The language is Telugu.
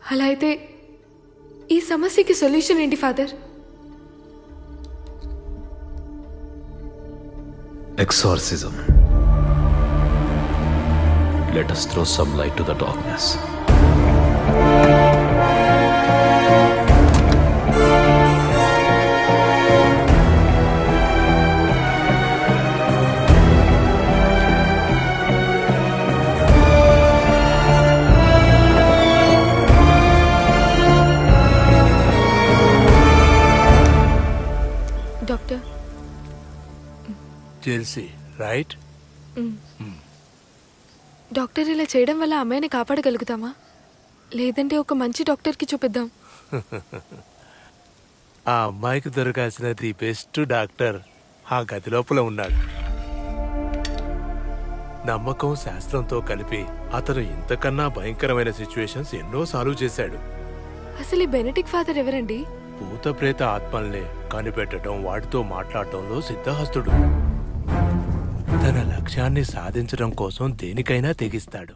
అలా అయితే ఈ సమస్యకి సొల్యూషన్ ఏంటి father? Exorcism. Let us throw some light to the darkness. Doctor, jealousy right? Doctor ఇలా చేయడం వల్ల అమ్మాయిని కాపాడగలుగుతామా? లేదంటే ఒక మంచి డాక్టర్కి చూపిద్దాం. ఆ అమ్మాయికి దొరకాల్సినది బెస్ట్ డాక్టర్ ఆ గది లోపల ఉన్నాడు. నమ్మకం శాస్త్రంతో కలిపి అతను ఇంతకన్నా భయంకరమైన సిచ్యువేషన్స్ ఎన్నో సాల్వ్ చేశాడు. అసలు ఈ బెనెడిక్ట్ ఫాదర్ ఎవరండి? భూత ప్రేత ఆత్మల్ని కనిపెట్టడం, వాటితో మాట్లాడటంలో సిద్ధహస్తుడు. తన లక్ష్యాన్ని సాధించడం కోసం దేనికైనా తెగిస్తాడు.